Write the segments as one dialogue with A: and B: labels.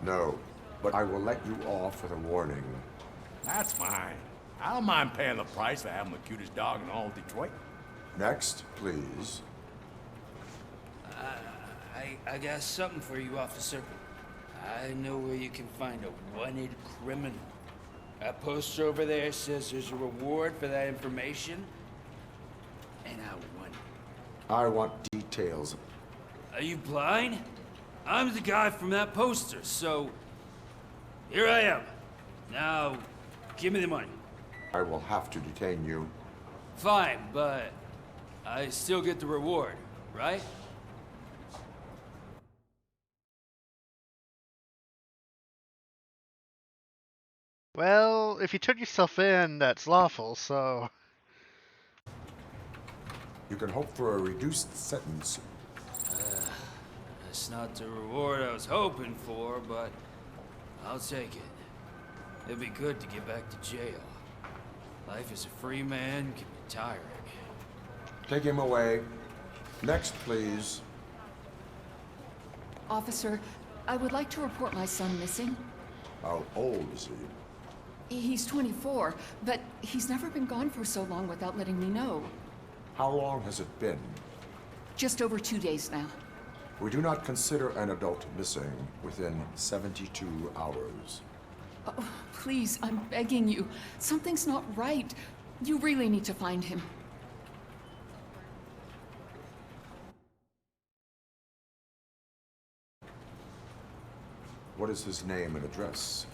A: No, but I will let you off with a warning.
B: That's fine. I don't mind paying the price for having the cutest dog in all of Detroit.
A: Next, please.
C: I got something for you, officer. I know where you can find a wanted criminal. That poster over there says there's a reward for that information, and I want it.
A: I want details.
C: Are you blind? I'm the guy from that poster, so here I am. Now, give me the money.
A: I will have to detain you.
C: Fine, but I still get the reward, right?
D: Well, if you turn yourself in, that's lawful, so...
A: You can hope for a reduced sentence.
C: That's not the reward I was hoping for, but I'll take it. It'd be good to get back to jail. Life as a free man can be tiring.
A: Take him away. Next, please.
E: Officer, I would like to report my son missing.
A: How old is he?
E: He's 24, but he's never been gone for so long without letting me know.
A: How long has it been?
E: Just over 2 days now.
A: We do not consider an adult missing within 72 hours.
E: Oh, please, I'm begging you. Something's not right. You really need to find him.
A: What is his name and address?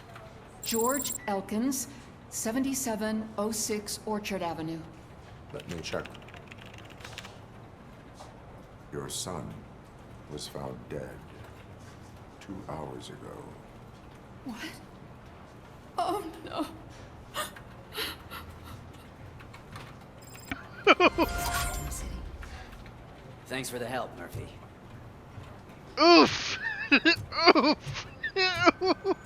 E: George Elkins, 7706 Orchard Avenue.
A: Let me check. Your son was found dead 2 hours ago.
E: What? Oh, no.
F: Thanks for the help, Murphy.
D: Oof! Oof! Oof! Oof!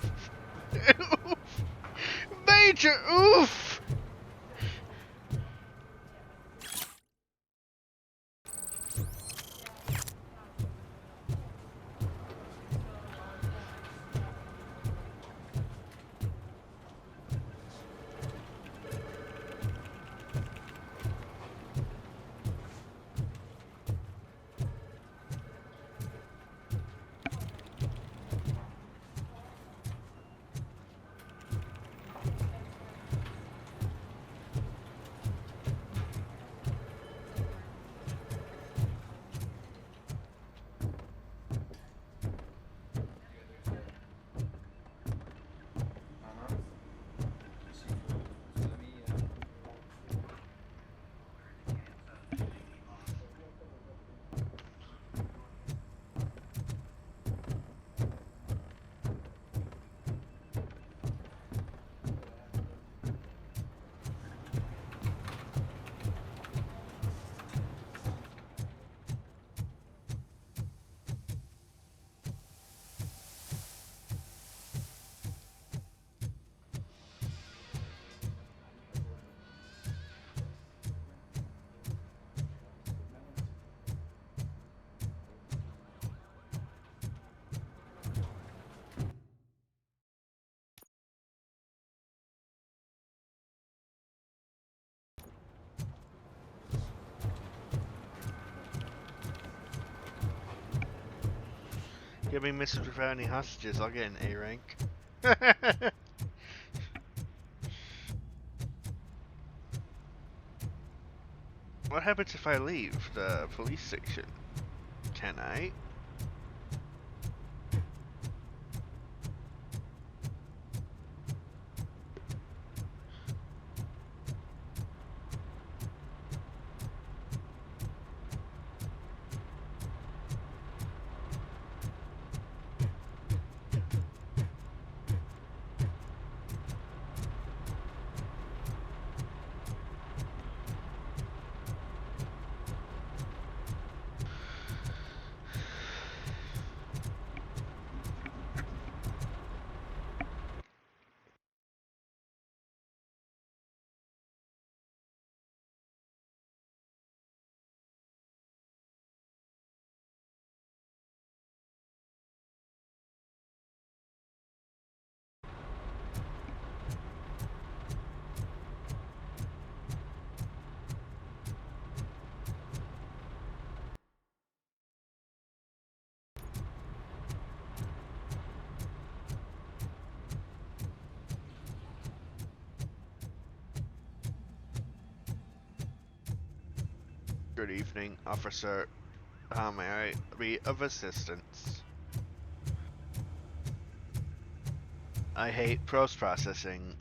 D: Major oof! Give me message without any hostages, I'll get an A rank. What happens if I leave the police station? Can I? Good evening, officer. How may I be of assistance? I hate post-processing.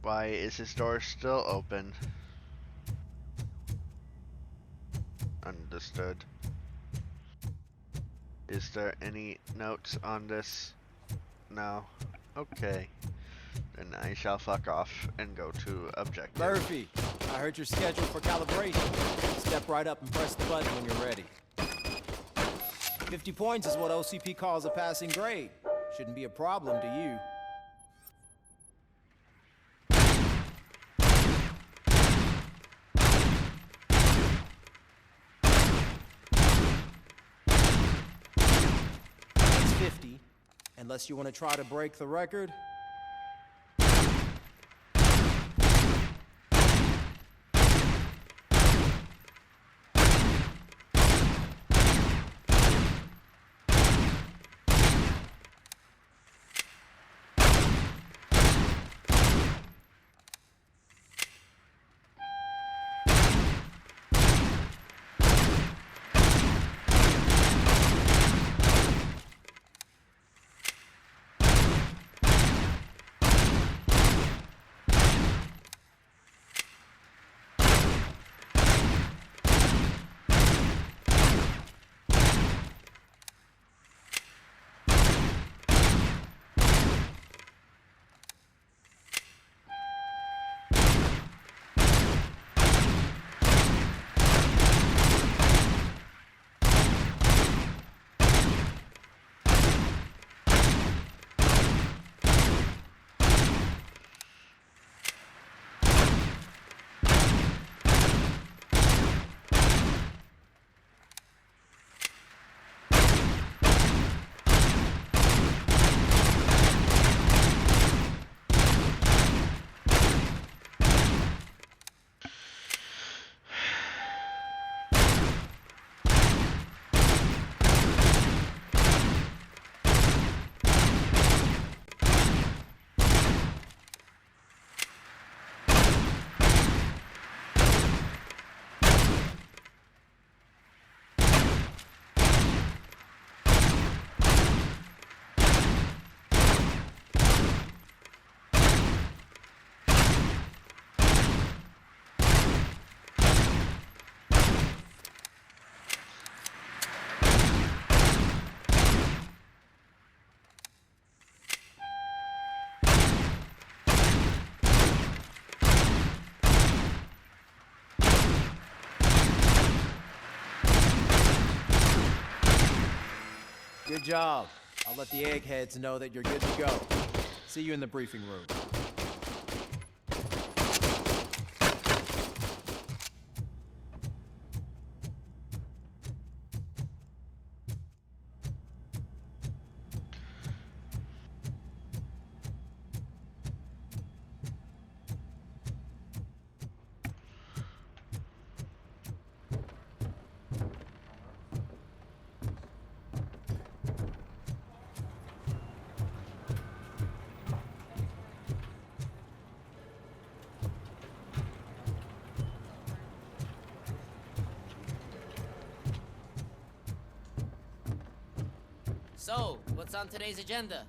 D: Why is his door still open? Understood. Is there any notes on this? No. Okay. Then I shall fuck off and go to objective.
G: Murphy, I heard you're scheduled for calibration. Step right up and press the button when you're ready. 50 points is what OCP calls a passing grade. Shouldn't be a problem to you. That's 50. Unless you want to try to break the record. Good job. I'll let the eggheads know that you're good to go. See you in the briefing room.
H: So, what's on today's agenda?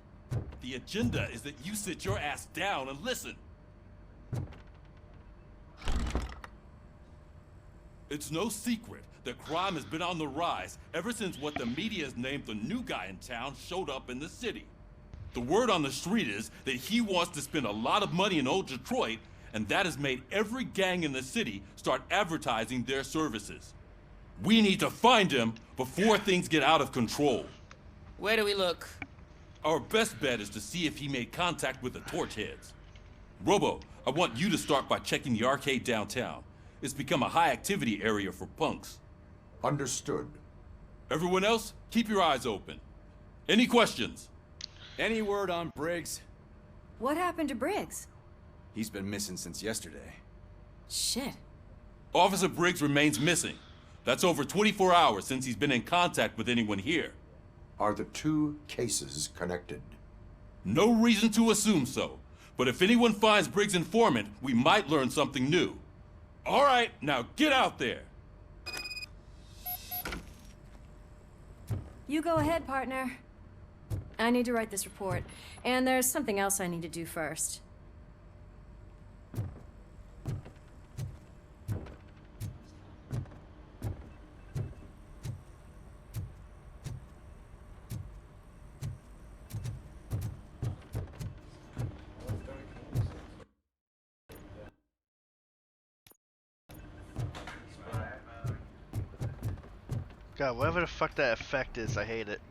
B: The agenda is that you sit your ass down and listen. It's no secret that crime has been on the rise ever since what the media has named the new guy in town showed up in the city. The word on the street is that he wants to spend a lot of money in old Detroit, and that has made every gang in the city start advertising their services. We need to find him before things get out of control.
H: Where do we look?
B: Our best bet is to see if he made contact with the Torchheads. Robo, I want you to start by checking the arcade downtown. It's become a high-activity area for punks.
A: Understood.
B: Everyone else, keep your eyes open. Any questions?
G: Any word on Briggs?
I: What happened to Briggs?
J: He's been missing since yesterday.
I: Shit.
B: Officer Briggs remains missing. That's over 24 hours since he's been in contact with anyone here.
A: Are the two cases connected?
B: No reason to assume so. But if anyone finds Briggs' informant, we might learn something new. All right, now get out there.
I: You go ahead, partner. I need to write this report, and there's something else I need to do first.
D: God, whatever the fuck that effect is, I hate it.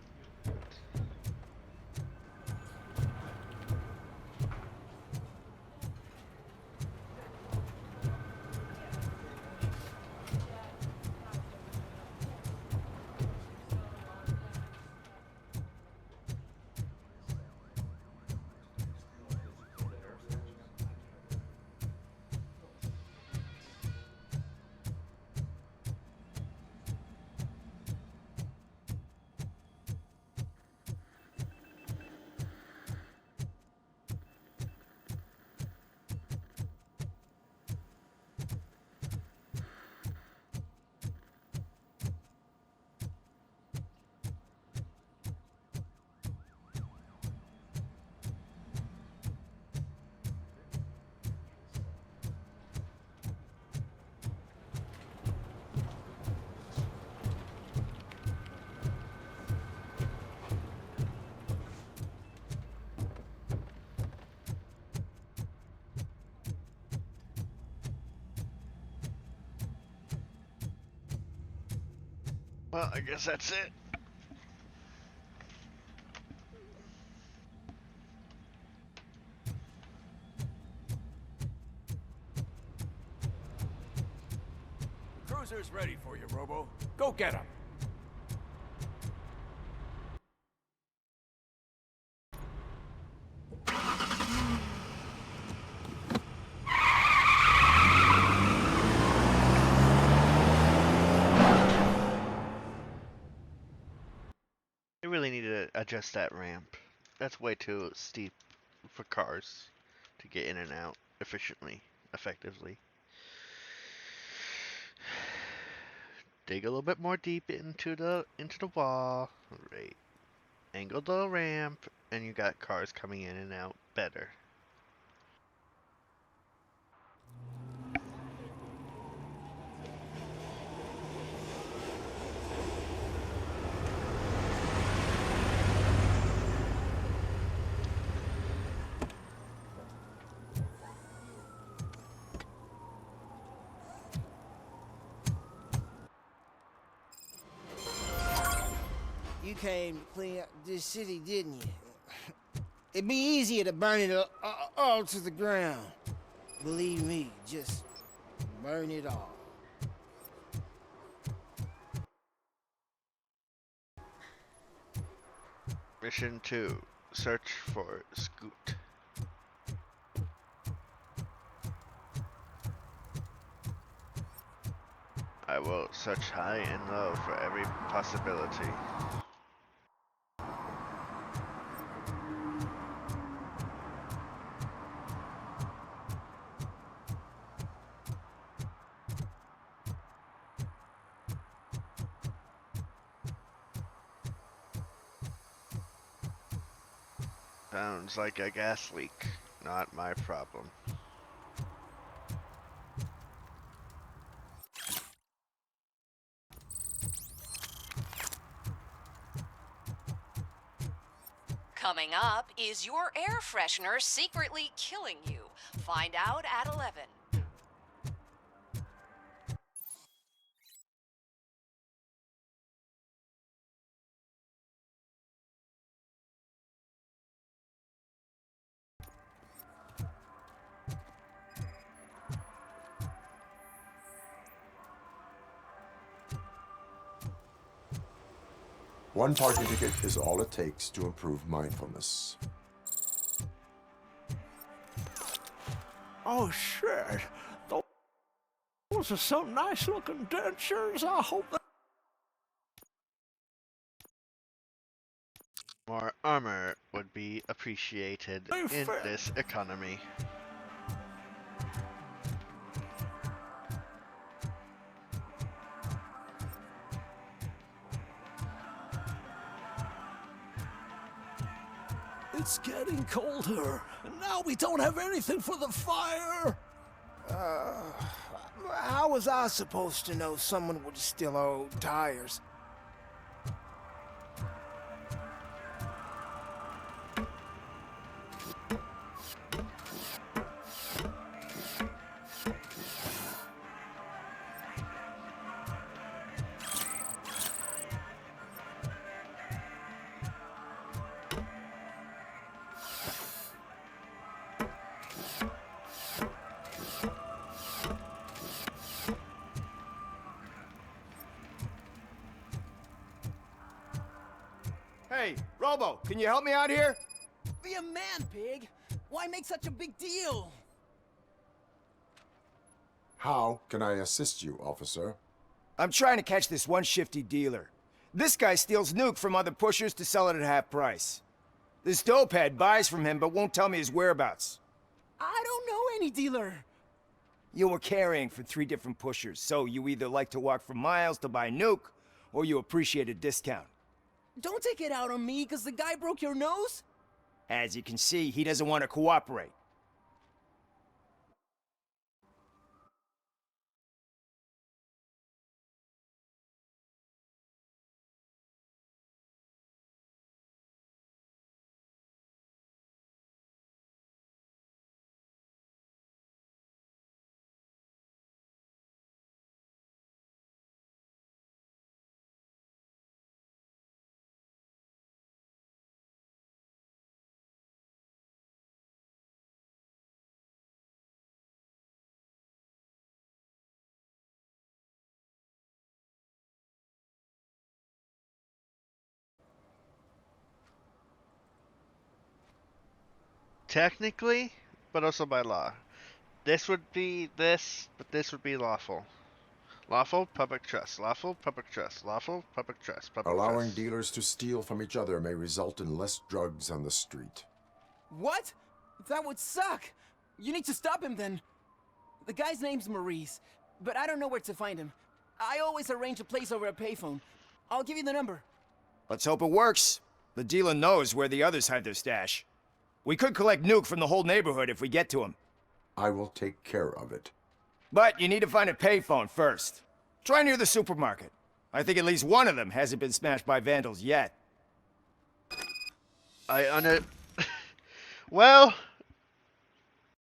D: Well, I guess that's it.
J: Cruiser's ready for you, Robo. Go get him.
D: They really need to adjust that ramp. That's way too steep for cars to get in and out efficiently, effectively. Dig a little bit more deep into the wall. Right. Angle the ramp, and you got cars coming in and out better.
K: You came to clean up this city, didn't you? It'd be easier to burn it all to the ground. Believe me, just burn it all.
D: Mission 2. Search for Scoot. I will search high and low for every possibility. Sounds like a gas leak. Not my problem.
L: Coming up, is your air freshener secretly killing you? Find out at 11.
A: One parking ticket is all it takes to improve mindfulness.
J: Oh shit! Those Those are some nice looking dentures. I hope that.
D: More armor would be appreciated in this economy.
J: It's getting colder, and now we don't have anything for the fire.
K: How was I supposed to know someone would steal our old tires?
M: Hey, Robo, can you help me out here?
G: Be a man, pig. Why make such a big deal?
A: How can I assist you, officer?
M: I'm trying to catch this one shifty dealer. This guy steals nuke from other pushers to sell it at half price. This dopehead buys from him but won't tell me his whereabouts.
G: I don't know any dealer.
M: You were carrying for 3 different pushers, so you either like to walk for miles to buy nuke, or you appreciate a discount.
G: Don't take it out on me, because the guy broke your nose?
M: As you can see, he doesn't want to cooperate.
D: Technically, but also by law. This would be this, but this would be lawful. Lawful public trust. Lawful public trust. Lawful public trust. Public
A: Allowing
D: trust.
A: dealers to steal from each other may result in less drugs on the street.
G: What? That would suck. You need to stop him then. The guy's name's Maurice, but I don't know where to find him. I always arrange a place over a payphone. I'll give you the number.
M: Let's hope it works. The dealer knows where the others hide their stash. We could collect nuke from the whole neighborhood if we get to him.
A: I will take care of it.
M: But you need to find a payphone first. Try near the supermarket. I think at least one of them hasn't been smashed by vandals yet.
D: Well,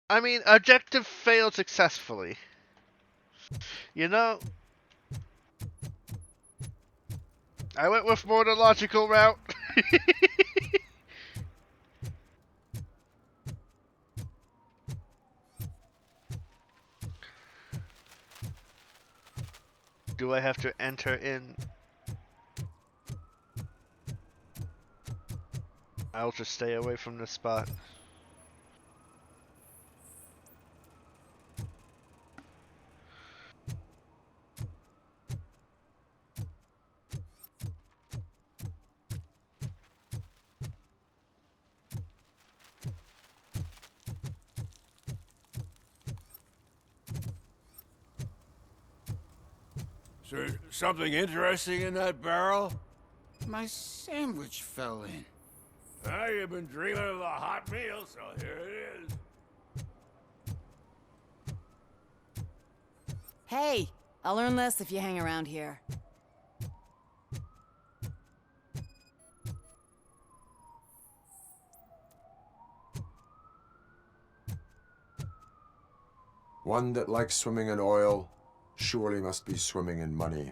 D: I mean, objective failed successfully. You know, I went with more the logical route. Do I have to enter in? I'll just stay away from this spot.
J: Is there something interesting in that barrel?
C: My sandwich fell in.
J: Well, you've been dreaming of a hot meal, so here it is.
N: Hey, I'll earn less if you hang around here.
A: One that likes swimming in oil surely must be swimming in money.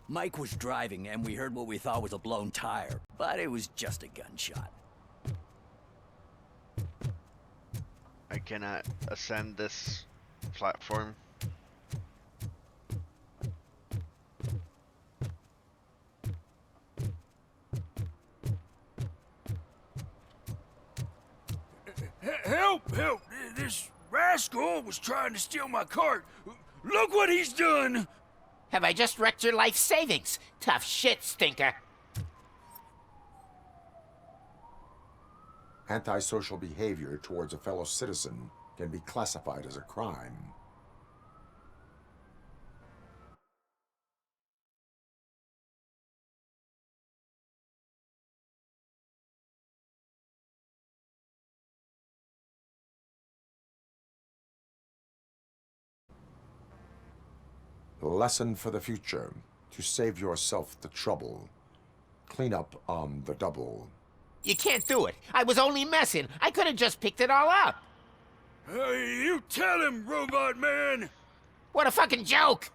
F: Mike was driving and we heard what we thought was a blown tire, but it was just a gunshot.
D: I cannot ascend this platform.
C: Help! Help! This rascal was trying to steal my cart. Look what he's done!
O: Have I just wrecked your life savings? Tough shit, stinker.
A: Antisocial behavior towards a fellow citizen can be classified as a crime. Lesson for the future. To save yourself the trouble. Clean up on the double.
O: You can't do it. I was only messing. I could have just picked it all up.
C: Hey, you tell him, Robot Man!
O: What a fucking joke!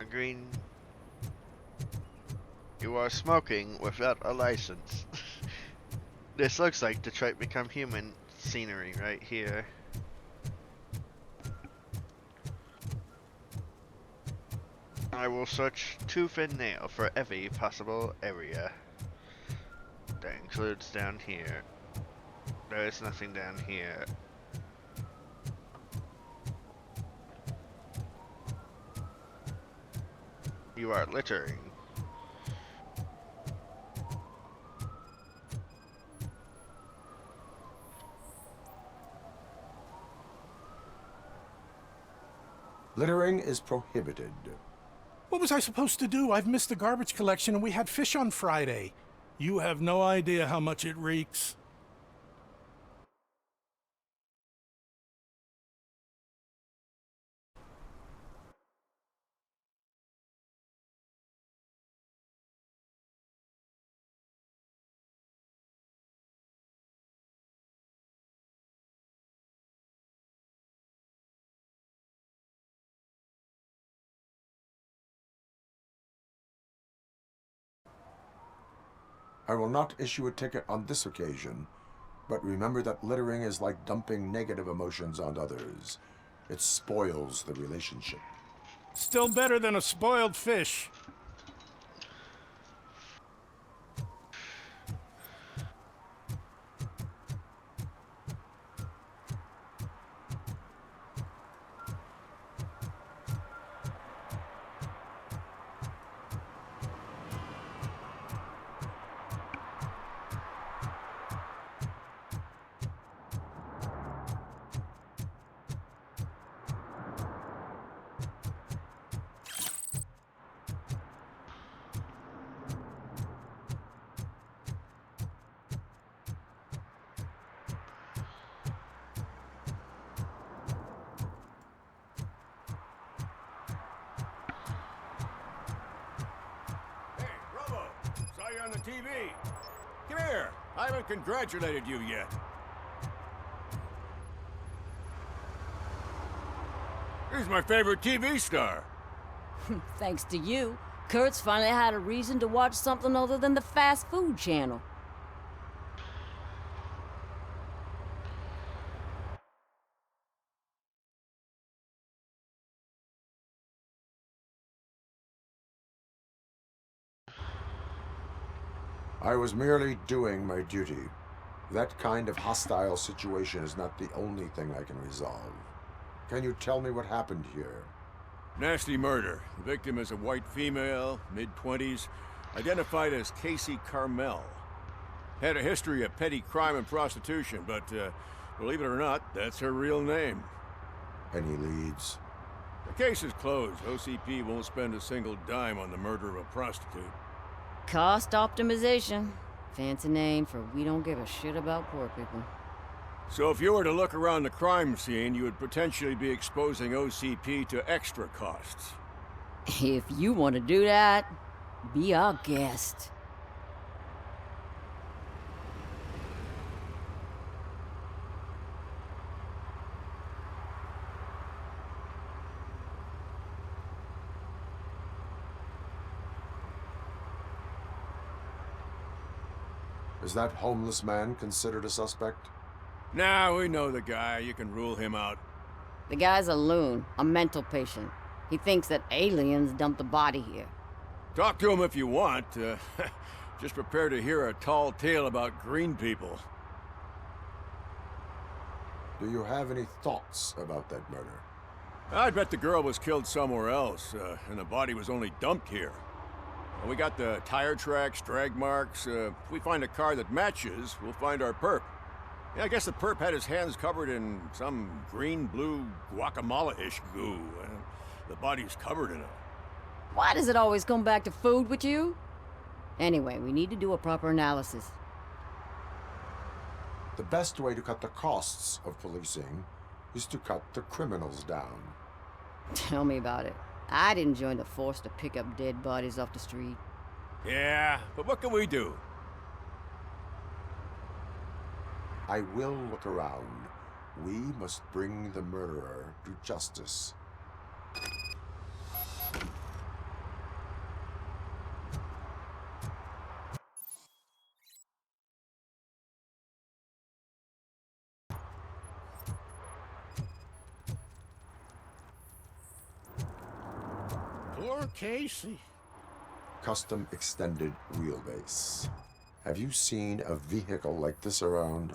D: Green. You are smoking without a license. This looks like Detroit Become Human scenery right here. I will search tooth and nail for every possible area. That includes down here. There is nothing down here. You are littering.
A: Littering is prohibited.
J: What was I supposed to do? I've missed the garbage collection and we had fish on Friday. You have no idea how much it reeks.
A: I will not issue a ticket on this occasion, but remember that littering is like dumping negative emotions on others. It spoils the relationship.
J: Still better than a spoiled fish.
C: On the TV. Come here. I haven't congratulated you yet. He's my favorite TV star.
N: Thanks to you, Kurt's finally had a reason to watch something other than the fast food channel.
A: I was merely doing my duty. That kind of hostile situation is not the only thing I can resolve. Can you tell me what happened here?
C: Nasty murder. The victim is a white female, mid-20s, identified as Casey Carmel. Had a history of petty crime and prostitution, but believe it or not, that's her real name.
A: Any leads?
C: The case is closed. OCP won't spend a single dime on the murder of a prostitute.
N: Cost optimization. Fancy name for we don't give a shit about poor people.
C: So if you were to look around the crime scene, you would potentially be exposing OCP to extra costs.
N: If you want to do that, be our guest.
A: Is that homeless man considered a suspect?
P: Nah, we know the guy. You can rule him out.
N: The guy's a loon, a mental patient. He thinks that aliens dumped the body here.
P: Talk to him if you want. Just prepare to hear a tall tale about green people.
A: Do you have any thoughts about that murder?
P: I bet the girl was killed somewhere else, and the body was only dumped here. We got the tire tracks, drag marks. If we find a car that matches, we'll find our perp. Yeah, I guess the perp had his hands covered in some green-blue guacamole-ish goo. The body's covered in it.
N: Why does it always come back to food with you? Anyway, we need to do a proper analysis.
A: The best way to cut the costs of policing is to cut the criminals down.
N: Tell me about it. I didn't join the force to pick up dead bodies off the street.
P: Yeah, but what can we do?
A: I will look around. We must bring the murderer to justice.
J: Poor Casey.
A: Custom extended wheelbase. Have you seen a vehicle like this around?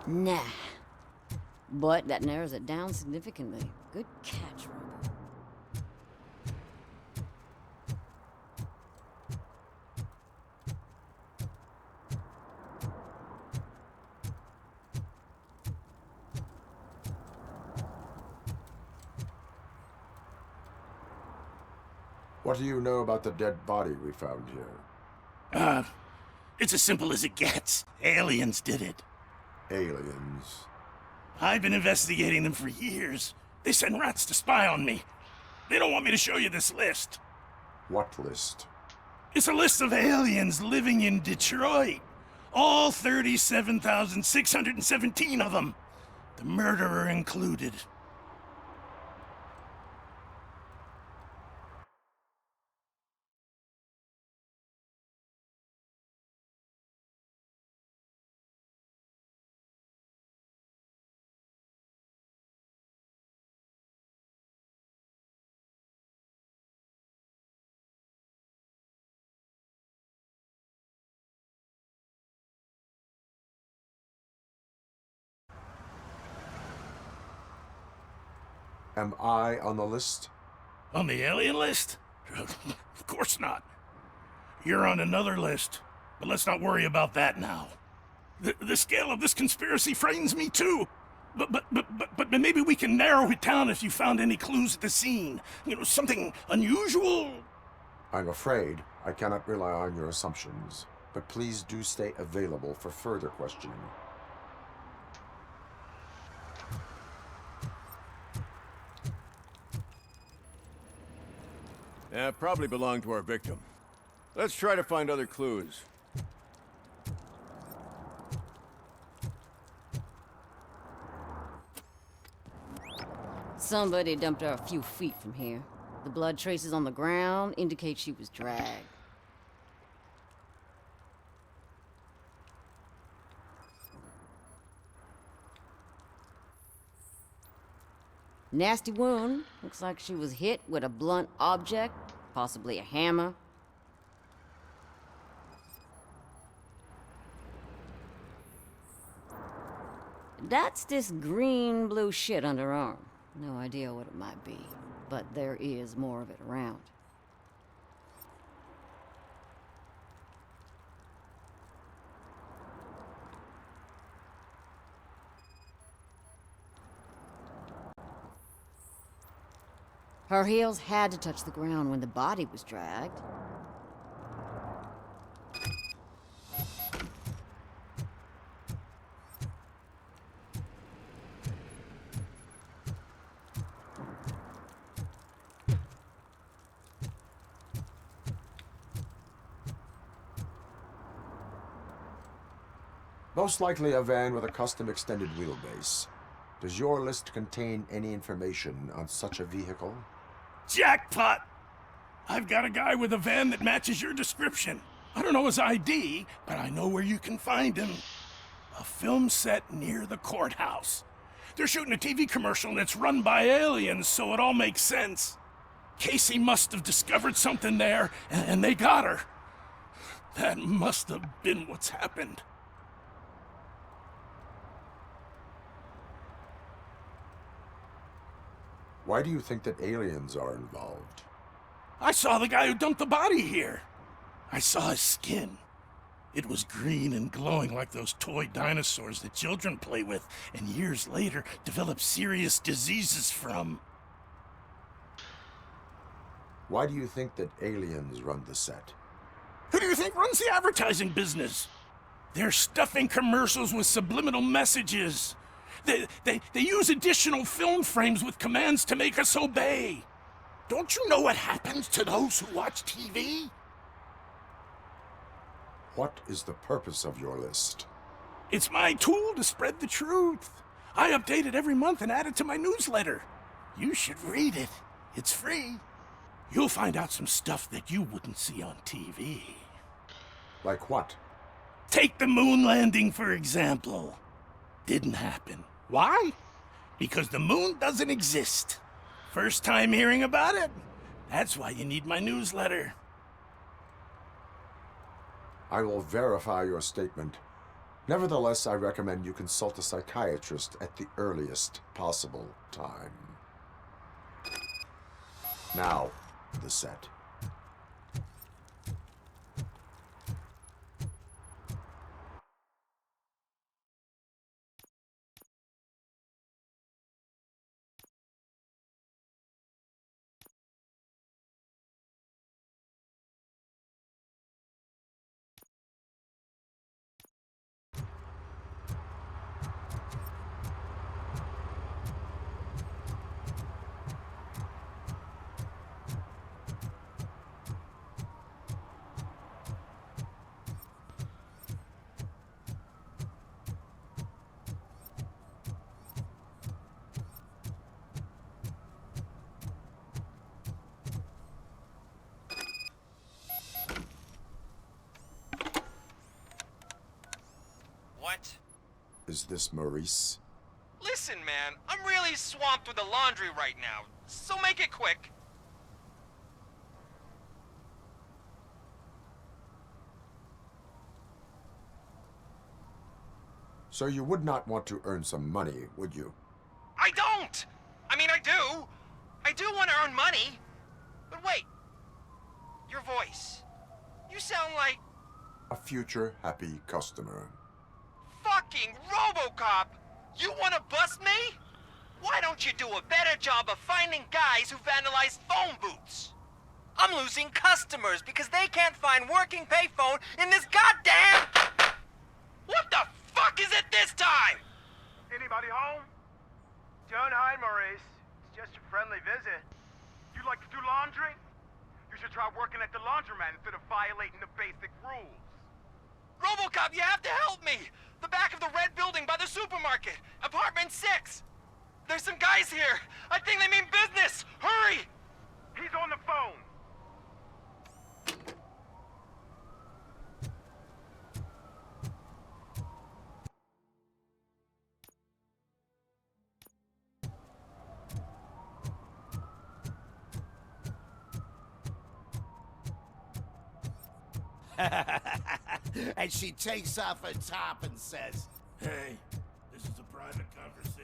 N: Nah. But that narrows it down significantly. Good catch, Robo.
A: What do you know about the dead body we found here?
J: It's as simple as it gets. Aliens did it.
A: Aliens?
J: I've been investigating them for years. They send rats to spy on me. They don't want me to show you this list.
A: What list?
J: It's a list of aliens living in Detroit. All 37,617 of them. The murderer included.
A: Am I on the list?
J: On the alien list? Of course not. You're on another list, but let's not worry about that now. The scale of this conspiracy frightens me too. But maybe we can narrow it down if you found any clues at the scene. You know, something unusual.
A: I'm afraid I cannot rely on your assumptions, but please do stay available for further questioning.
P: Probably belonged to our victim. Let's try to find other clues.
N: Somebody dumped her a few feet from here. The blood traces on the ground indicate she was dragged. Nasty wound. Looks like she was hit with a blunt object, possibly a hammer. That's this green-blue shit under her arm. No idea what it might be, but there is more of it around. Her heels had to touch the ground when the body was dragged.
A: Most likely a van with a custom extended wheelbase. Does your list contain any information on such a vehicle?
J: Jackpot! I've got a guy with a van that matches your description. I don't know his ID, but I know where you can find him. A film set near the courthouse. They're shooting a TV commercial and it's run by aliens, so it all makes sense. Casey must have discovered something there, and they got her. That must have been what's happened.
A: Why do you think that aliens are involved?
J: I saw the guy who dumped the body here. I saw his skin. It was green and glowing like those toy dinosaurs that children play with and years later develop serious diseases from.
A: Why do you think that aliens run the set?
J: Who do you think runs the advertising business? They're stuffing commercials with subliminal messages. They use additional film frames with commands to make us obey. Don't you know what happens to those who watch TV?
A: What is the purpose of your list?
J: It's my tool to spread the truth. I update it every month and add it to my newsletter. You should read it. It's free. You'll find out some stuff that you wouldn't see on TV.
A: Like what?
J: Take the moon landing, for example. Didn't happen. Why? Because the moon doesn't exist. First time hearing about it? That's why you need my newsletter.
A: I will verify your statement. Nevertheless, I recommend you consult a psychiatrist at the earliest possible time. Now, the set.
Q: What?
A: Is this Maurice?
Q: Listen, man, I'm really swamped with the laundry right now, so make it quick.
A: So you would not want to earn some money, would you?
Q: I don't! I mean, I do. I do want to earn money. But wait. Your voice. You sound like...
A: A future happy customer.
Q: Fucking RoboCop! You want to bust me? Why don't you do a better job of finding guys who vandalize phone booths? I'm losing customers because they can't find working payphone in this goddamn... What the fuck is it this time?
M: Anybody home? Don't hide, Maurice. It's just a friendly visit.
R: You like to do laundry? You should try working at the laundromat instead of violating the basic rules.
Q: RoboCop, you have to help me! The back of the red building by the supermarket. Apartment 6. There's some guys here. I think they mean business. Hurry!
R: He's on the phone.
O: And she takes off her top and says,
J: Hey, this is a private conversation.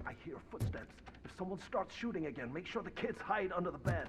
R: I hear footsteps. If someone starts shooting again, make sure the kids hide under the bed.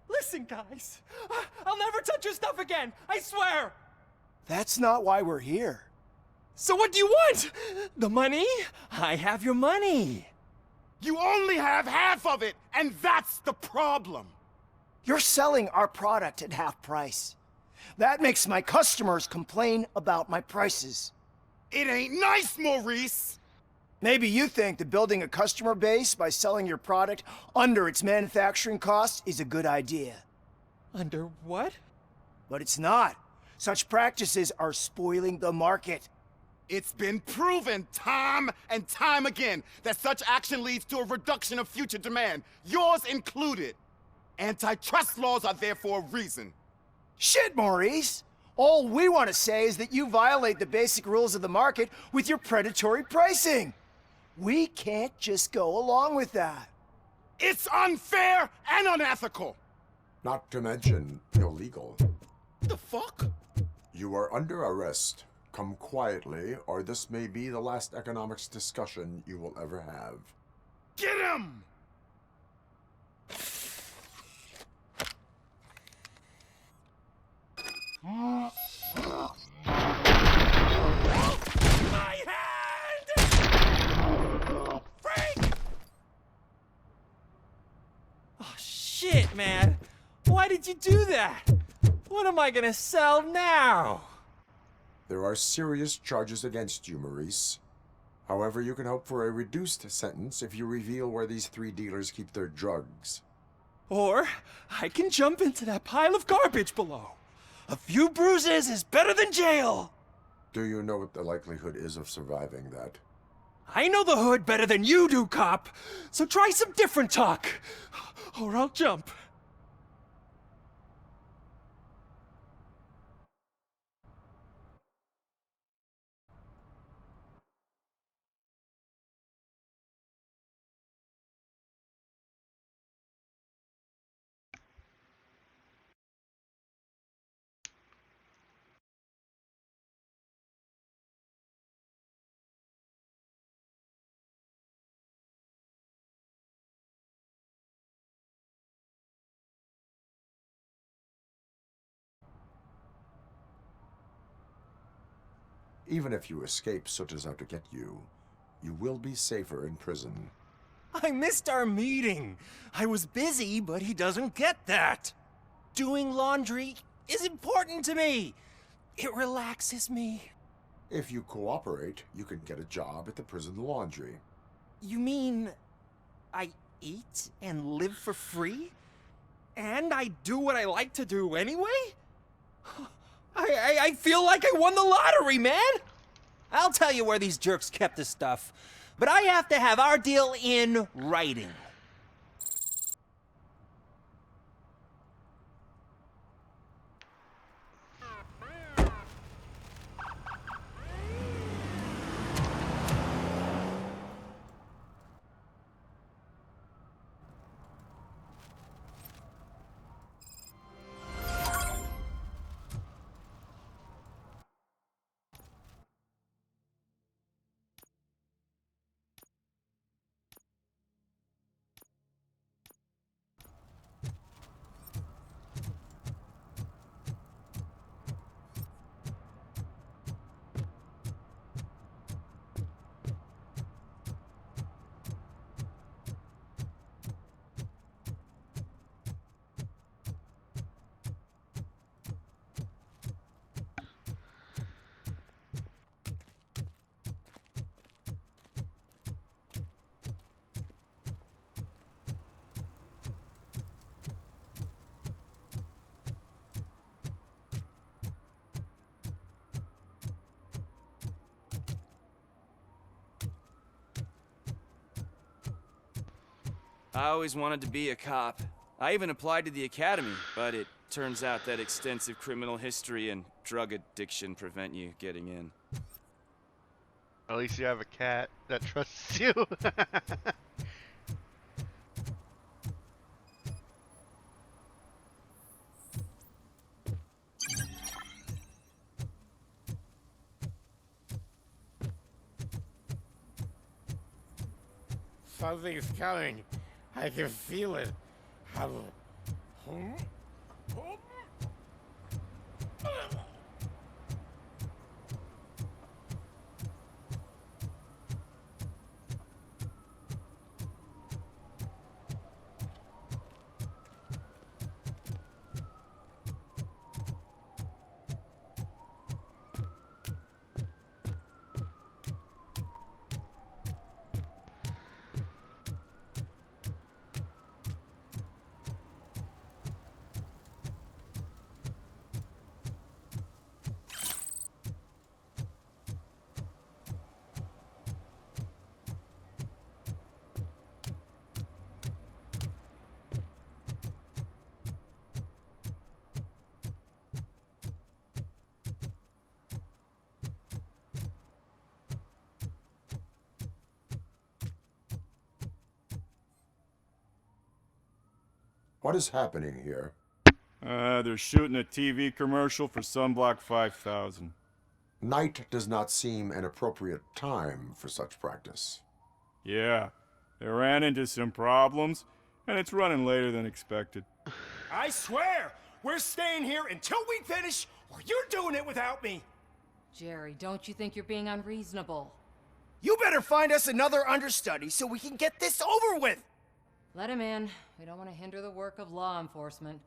S: Listen, guys. I'll never touch your stuff again. I swear.
M: That's not why we're here.
S: So what do you want? The money? I have your money.
R: You only have half of it, and that's the problem.
M: You're selling our product at half price. That makes my customers complain about my prices.
R: It ain't nice, Maurice.
M: Maybe you think that building a customer base by selling your product under its manufacturing costs is a good idea.
S: Under what?
M: But it's not. Such practices are spoiling the market.
R: It's been proven time and time again that such action leads to a reduction of future demand, yours included. Antitrust laws are there for a reason.
M: Shit, Maurice! All we want to say is that you violate the basic rules of the market with your predatory pricing. We can't just go along with that.
R: It's unfair and unethical.
A: Not to mention illegal.
R: The fuck?
A: You are under arrest. Come quietly, or this may be the last economics discussion you will ever have.
R: Get him!
S: My hand! Frank! Oh, shit, man. Why did you do that? What am I gonna sell now?
A: There are serious charges against you, Maurice. However, you can hope for a reduced sentence if you reveal where these 3 dealers keep their drugs.
S: Or I can jump into that pile of garbage below. A few bruises is better than jail.
A: Do you know what the likelihood is of surviving that?
S: I know the hood better than you do, cop. So try some different talk, or I'll jump.
A: Even if you escape Soot is out to get you, you will be safer in prison.
S: I missed our meeting. I was busy, but he doesn't get that. Doing laundry is important to me. It relaxes me.
A: If you cooperate, you can get a job at the prison laundry.
S: You mean I eat and live for free? And I do what I like to do anyway? I feel like I won the lottery, man! I'll tell you where these jerks kept the stuff, but I have to have our deal in writing.
T: I always wanted to be a cop. I even applied to the academy, but it turns out that extensive criminal history and drug addiction prevent you getting in.
D: At least you have a cat that trusts you.
K: Something's coming. I can feel it.
A: What is happening here?
P: They're shooting a TV commercial for Sunblock 5000.
A: Night does not seem an appropriate time for such practice.
P: Yeah, they ran into some problems, and it's running later than expected.
M: I swear, we're staying here until we finish, or you're doing it without me.
U: Jerry, don't you think you're being unreasonable?
M: You better find us another understudy so we can get this over with.
U: Let him in. We don't want to hinder the work of law enforcement.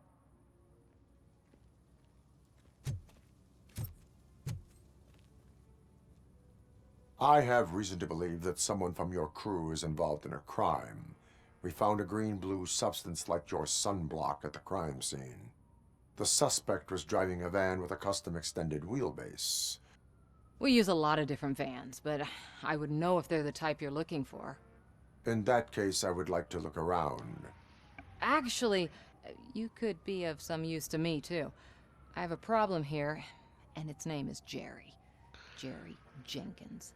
A: I have reason to believe that someone from your crew is involved in a crime. We found a green-blue substance like your sunblock at the crime scene. The suspect was driving a van with a custom extended wheelbase.
U: We use a lot of different vans, but I wouldn't know if they're the type you're looking for.
A: In that case, I would like to look around.
U: Actually, you could be of some use to me, too. I have a problem here, and its name is Jerry. Jerry Jenkins.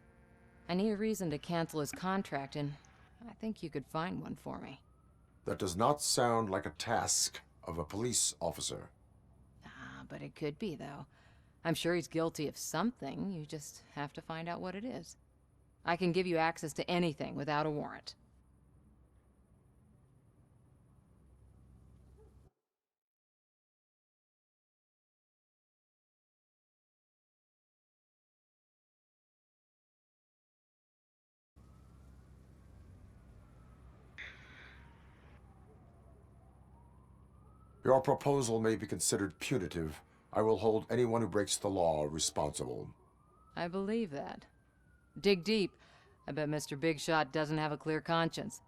U: I need a reason to cancel his contract, and I think you could find one for me.
A: That does not sound like a task of a police officer.
U: But it could be, though. I'm sure he's guilty of something. You just have to find out what it is. I can give you access to anything without a warrant.
A: Your proposal may be considered punitive. I will hold anyone who breaks the law responsible.
U: I believe that. Dig deep. I bet Mr. Big Shot doesn't have a clear conscience.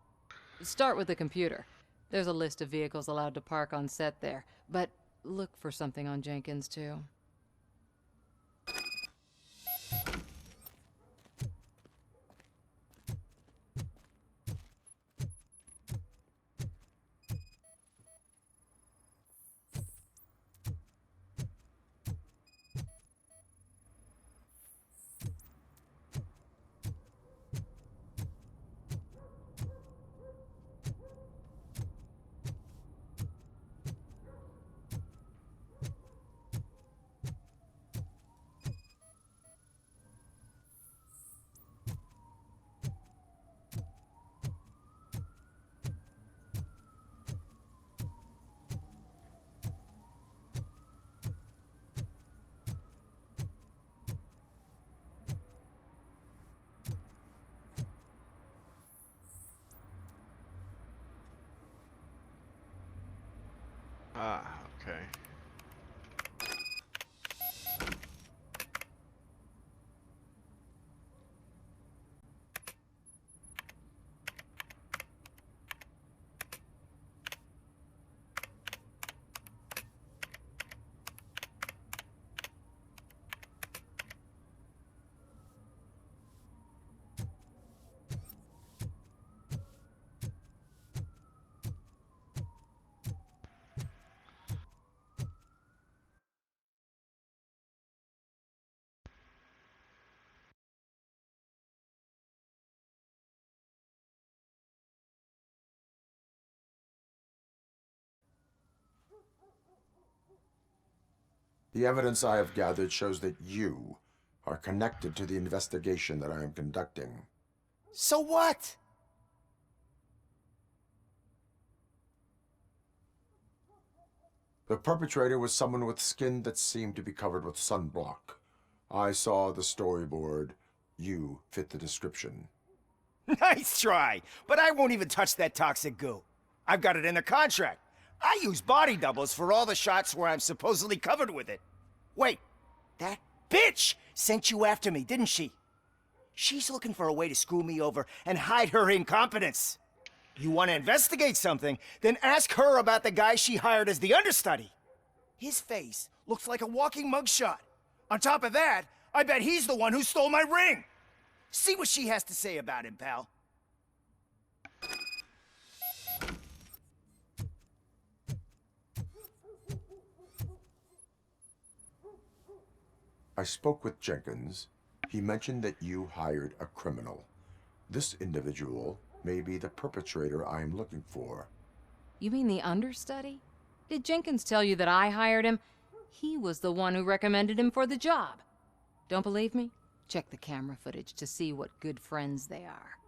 U: Start with the computer. There's a list of vehicles allowed to park on set there, but look for something on Jenkins, too.
D: Ah, okay.
A: The evidence I have gathered shows that you are connected to the investigation that I am conducting.
M: So what?
A: The perpetrator was someone with skin that seemed to be covered with sunblock. I saw the storyboard. You fit the description.
M: Nice try, but I won't even touch that toxic goo. I've got it in the contract. I use body doubles for all the shots where I'm supposedly covered with it. Wait, that bitch sent you after me, didn't she? She's looking for a way to screw me over and hide her incompetence. You want to investigate something, then ask her about the guy she hired as the understudy. His face looks like a walking mugshot. On top of that, I bet he's the one who stole my ring. See what she has to say about him, pal.
A: I spoke with Jenkins. He mentioned that you hired a criminal. This individual may be the perpetrator I am looking for.
U: You mean the understudy? Did Jenkins tell you that I hired him? He was the one who recommended him for the job. Don't believe me? Check the camera footage to see what good friends they are.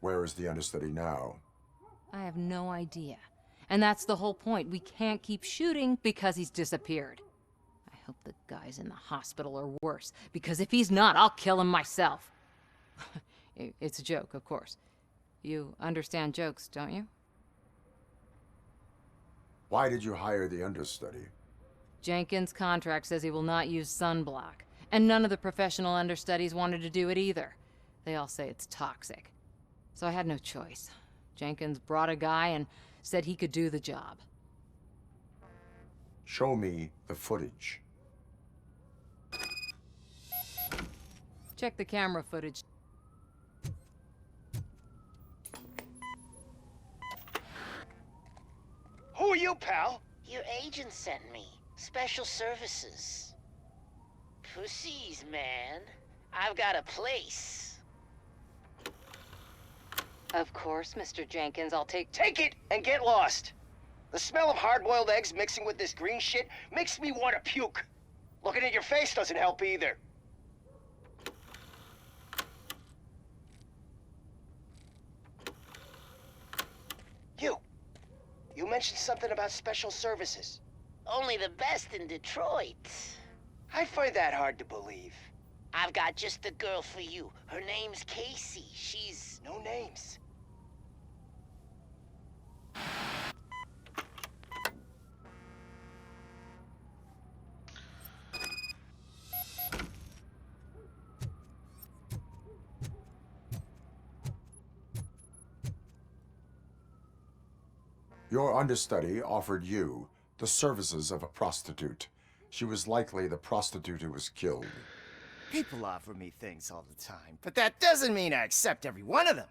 A: Where is the understudy now?
U: I have no idea. And that's the whole point. We can't keep shooting because he's disappeared. I hope the guy's in the hospital or worse, because if he's not, I'll kill him myself. It's a joke, of course. You understand jokes, don't you?
A: Why did you hire the understudy?
U: Jenkins' contract says he will not use sunblock, and none of the professional understudies wanted to do it either. They all say it's toxic. So I had no choice. Jenkins brought a guy and said he could do the job.
A: Show me the footage.
U: Check the camera footage.
M: Who are you, pal?
E: Your agent sent me. Special services. Pussies, man. I've got a place.
I: Of course, Mr. Jenkins, I'll take
M: Take it and get lost. The smell of hard-boiled eggs mixing with this green shit makes me want to puke. Looking at your face doesn't help either. You mentioned something about special services.
E: Only the best in Detroit.
M: I find that hard to believe.
E: I've got just the girl for you. Her name's Casey. She's...
M: No names.
A: Your understudy offered you the services of a prostitute. She was likely the prostitute who was killed.
M: People offer me things all the time, but that doesn't mean I accept every one of them.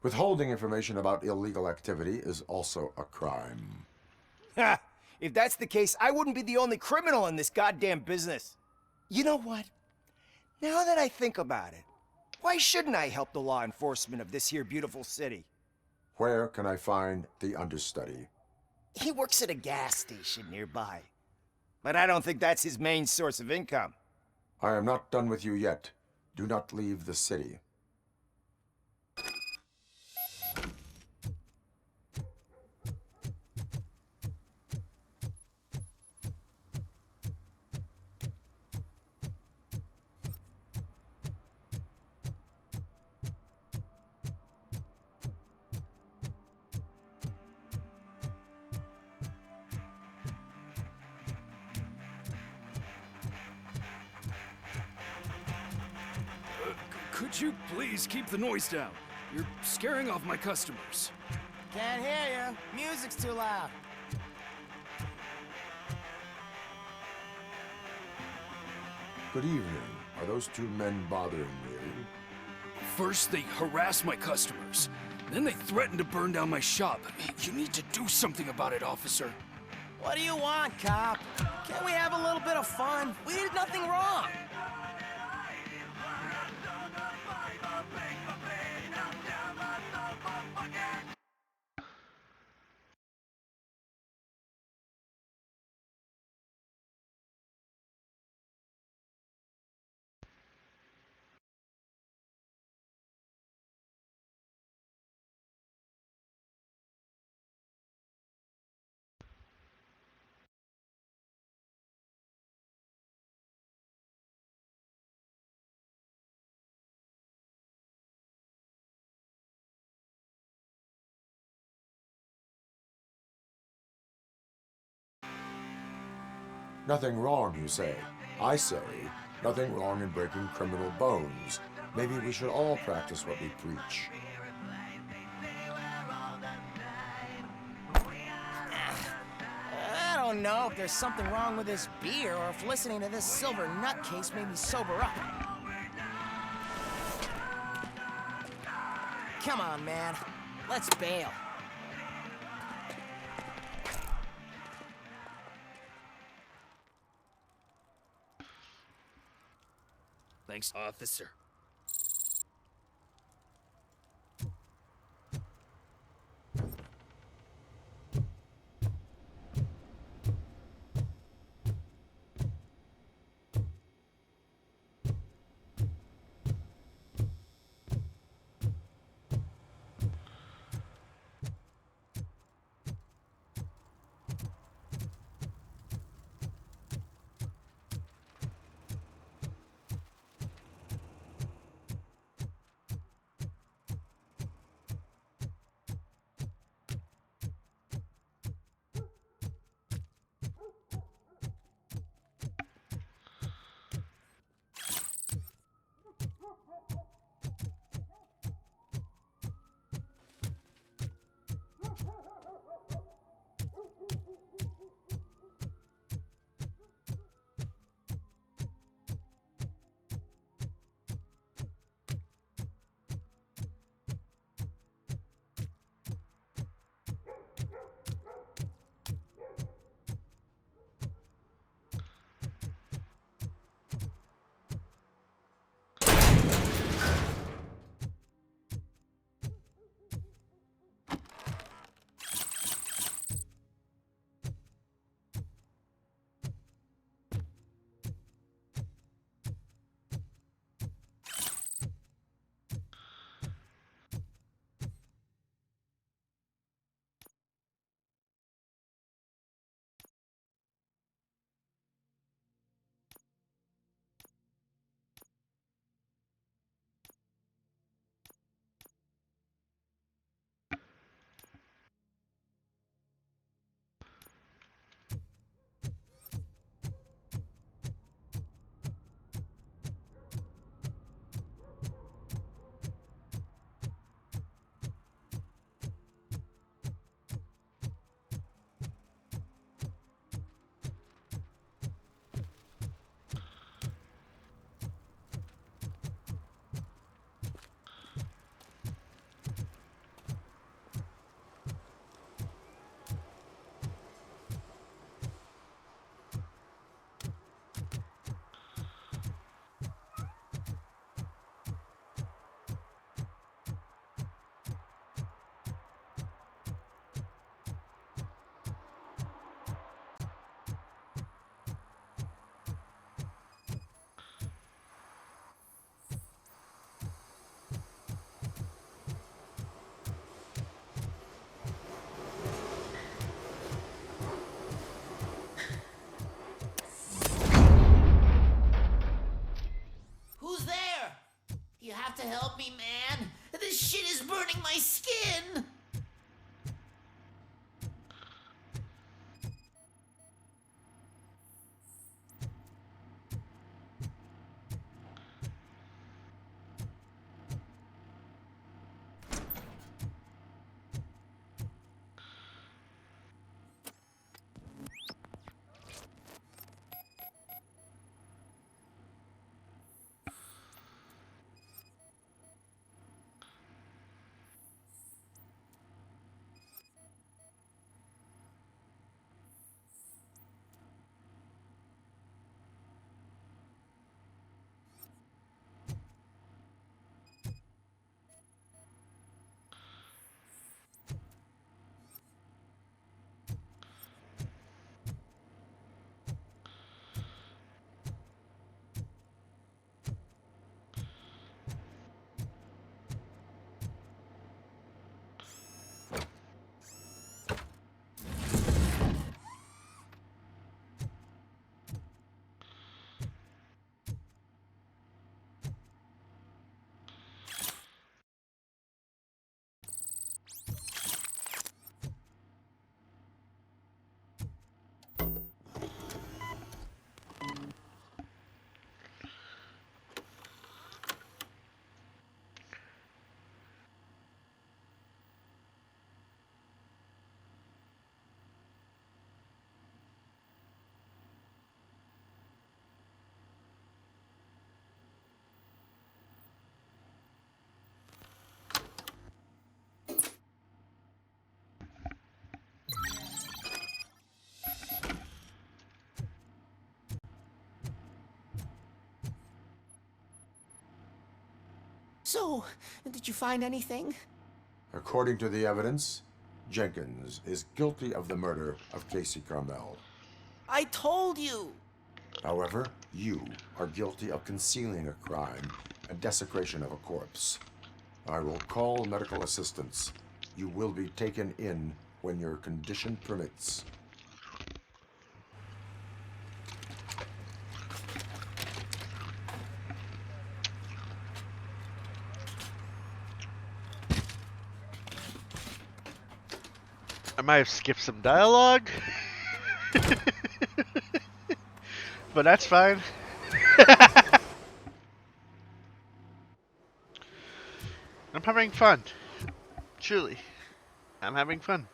A: Withholding information about illegal activity is also a crime.
M: Ha! If that's the case, I wouldn't be the only criminal in this goddamn business. You know what? Now that I think about it, why shouldn't I help the law enforcement of this here beautiful city?
A: Where can I find the understudy?
M: He works at a gas station nearby. But I don't think that's his main source of income.
A: I am not done with you yet. Do not leave the city.
H: Could you please keep the noise down? You're scaring off my customers.
K: Can't hear you. Music's too loud.
A: Good evening. Are those two men bothering you?
H: First, they harass my customers. Then they threaten to burn down my shop. You need to do something about it, officer.
K: What do you want, cop? Can't we have a little bit of fun? We did nothing wrong.
A: Nothing wrong, you say. I say, nothing wrong in breaking criminal bones. Maybe we should all practice what we preach.
K: I don't know if there's something wrong with this beer or if listening to this silver nutcase made me sober up. Come on, man. Let's bail.
H: Thanks, officer.
M: So, did you find anything?
A: According to the evidence, Jenkins is guilty of the murder of Casey Carmel.
M: I told you!
A: However, you are guilty of concealing a crime and desecration of a corpse. I will call medical assistance. You will be taken in when your condition permits.
D: I might have skipped some dialogue. But that's fine. I'm having fun. Truly. I'm having fun.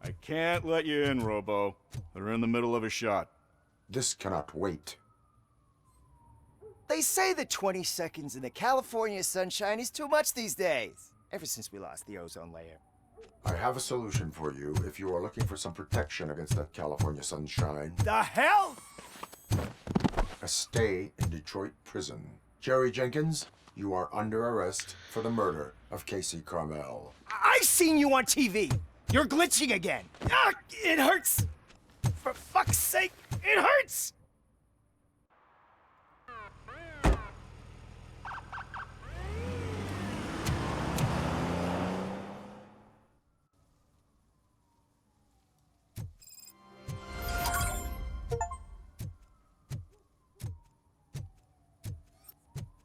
B: I can't let you in, Robo. They're in the middle of a shot.
A: This cannot wait.
M: They say that 20 seconds in the California sunshine is too much these days. Ever since we lost the ozone layer.
A: I have a solution for you if you are looking for some protection against that California sunshine.
M: The hell?
A: A stay in Detroit prison. Jerry Jenkins, you are under arrest for the murder of Casey Carmel.
M: I seen you on TV. You're glitching again. Ah, it hurts. For fuck's sake, it hurts.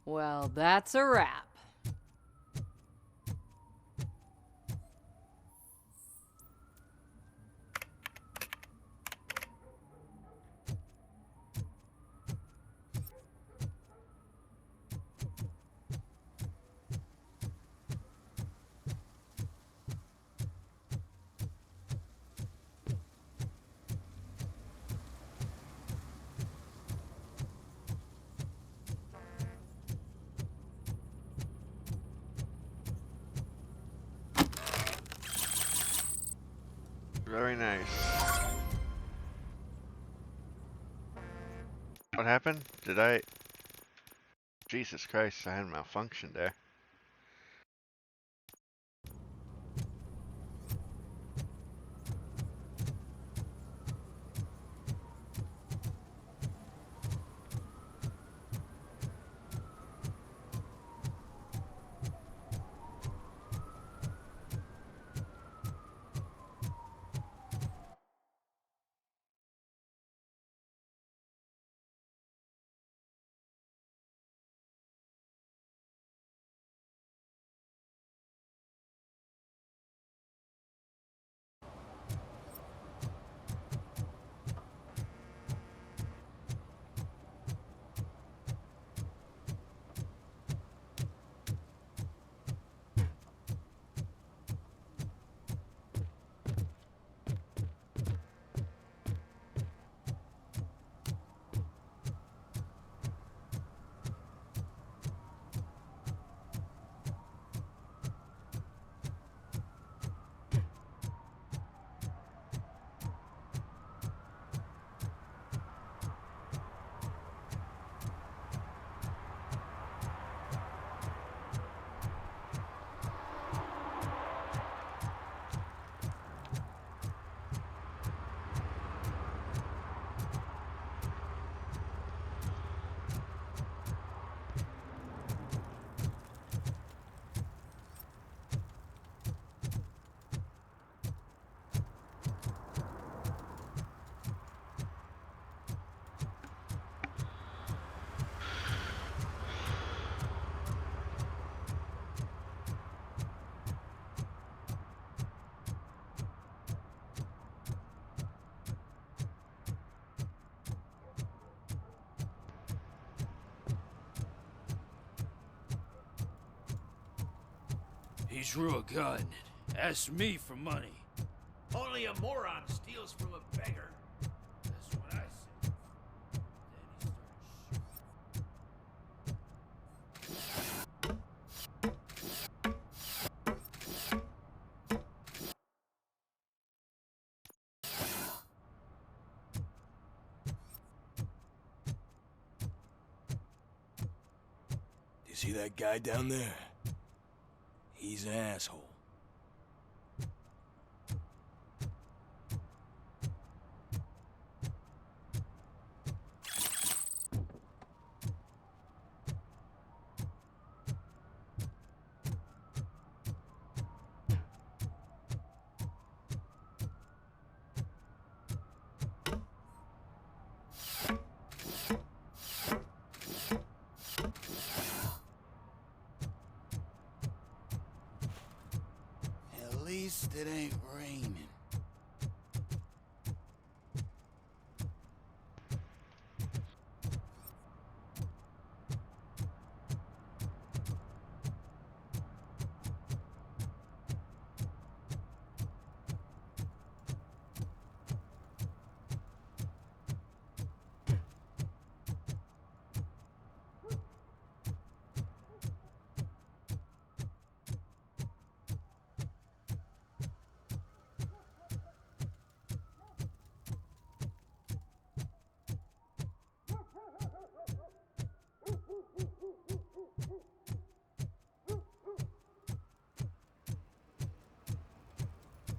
U: Well, that's a wrap.
D: Very nice. What happened? Did I... Jesus Christ, I had a malfunction there.
C: drew a gun, asked me for money.
J: Only a moron steals from a beggar.
C: That's what I said.
J: You see that guy down there? He's an asshole.
K: At least it ain't raining.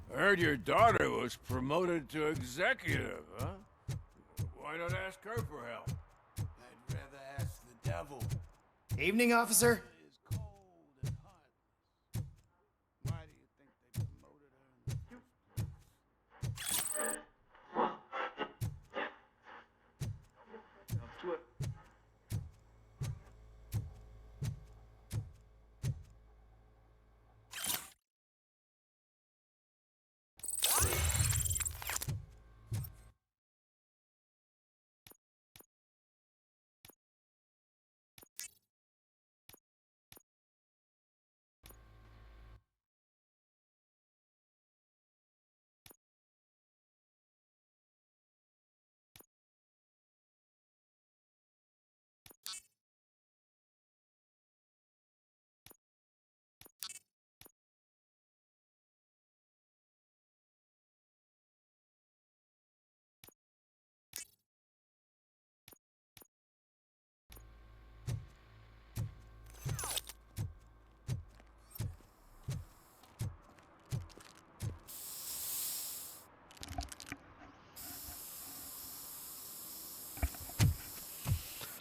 J: I heard your daughter was promoted to executive, huh? Why not ask her for help?
K: I'd rather ask the devil.
M: Evening, officer.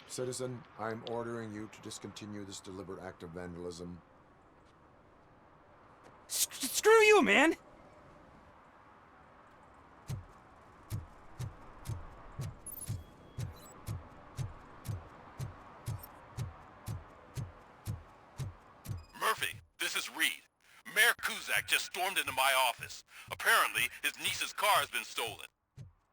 A: Citizen, I'm ordering you to discontinue this deliberate act of vandalism.
L: Screw you, man!
V: Murphy, this is Reed. Mayor Kuzak just stormed into my office. Apparently, his niece's car has been stolen.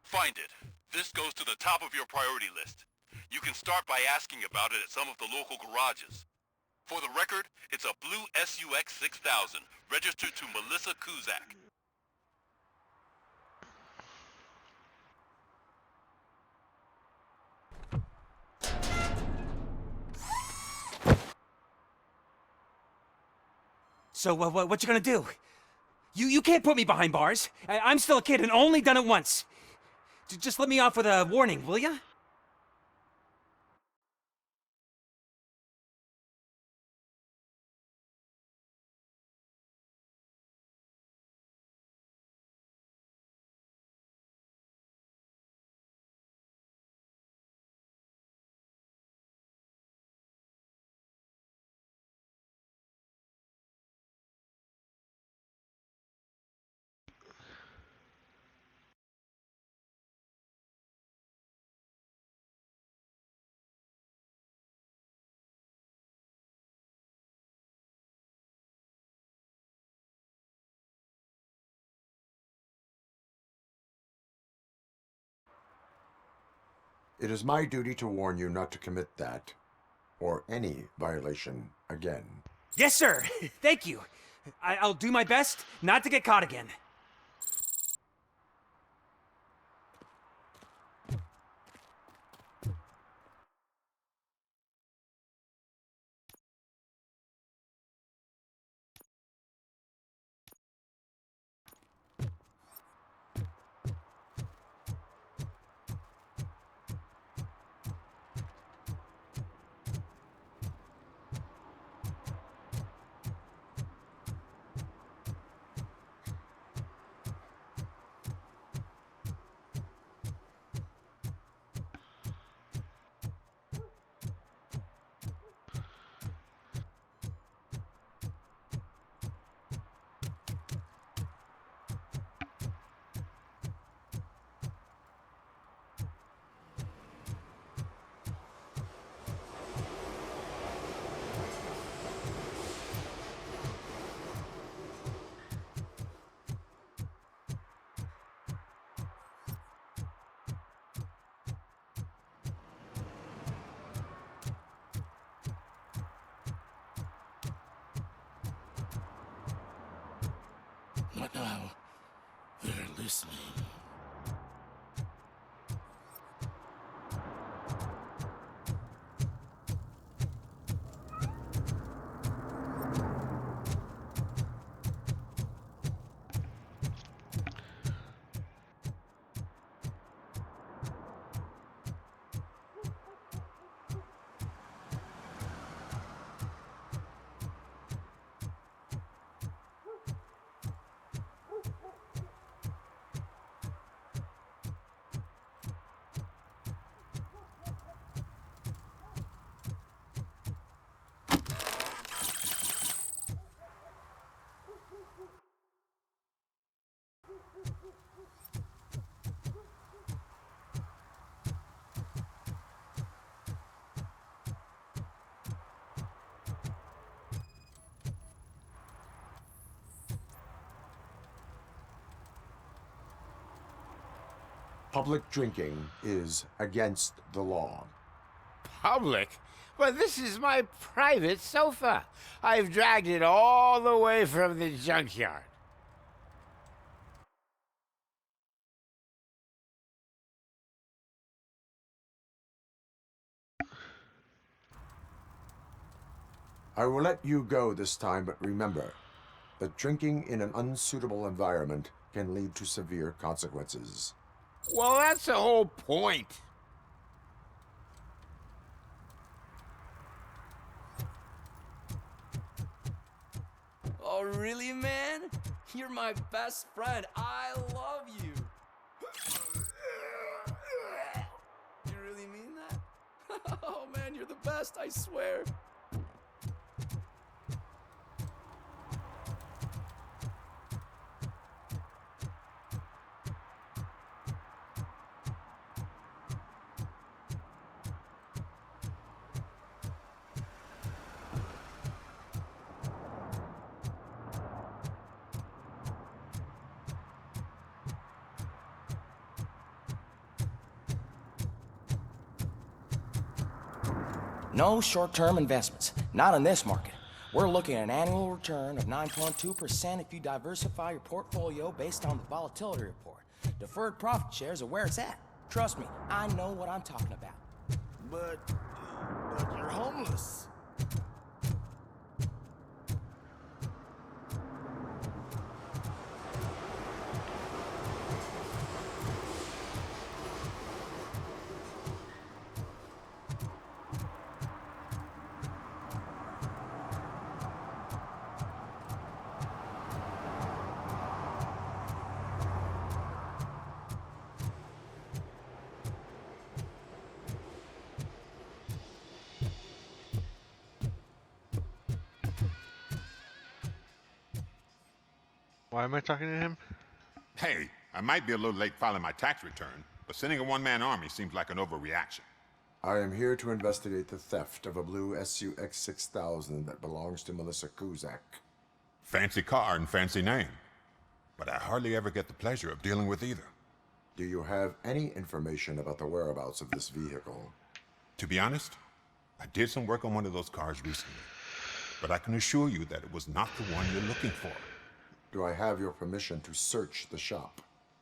V: Find it. This goes to the top of your priority list. You can start by asking about it at some of the local garages. For the record, it's a blue SUX 6000, registered to Melissa Kuzak.
L: So, what you gonna do? You can't put me behind bars. I'm still a kid and only done it once. Just let me off with a warning, will ya?
A: It is my duty to warn you not to commit that, or any violation, again.
L: Yes, sir. Thank you. I'll do my best not to get caught again.
J: But now, they're listening.
A: Public drinking is against the law.
O: Public? But this is my private sofa. I've dragged it all the way from the junkyard.
A: I will let you go this time, but remember that drinking in an unsuitable environment can lead to severe consequences.
O: Well, that's the whole point.
T: Oh, really, man? You're my best friend. I love you. You really mean that? Oh, man, you're the best, I swear.
F: No short-term investments, not in this market. We're looking at an annual return of 9.2% if you diversify your portfolio based on the volatility report. Deferred profit shares are where it's at. Trust me, I know what I'm talking about.
R: But you're homeless.
D: Why am I talking to him?
G: Hey, I might be a little late filing my tax return, but sending a one-man army seems like an overreaction.
A: I am here to investigate the theft of a blue SUX 6000 that belongs to Melissa Kuzak.
G: Fancy car and fancy name, but I hardly ever get the pleasure of dealing with either.
A: Do you have any information about the whereabouts of this vehicle?
G: To be honest, I did some work on one of those cars recently. but I can assure you that it was not the one you're looking for.
A: Do I have your permission to search the shop?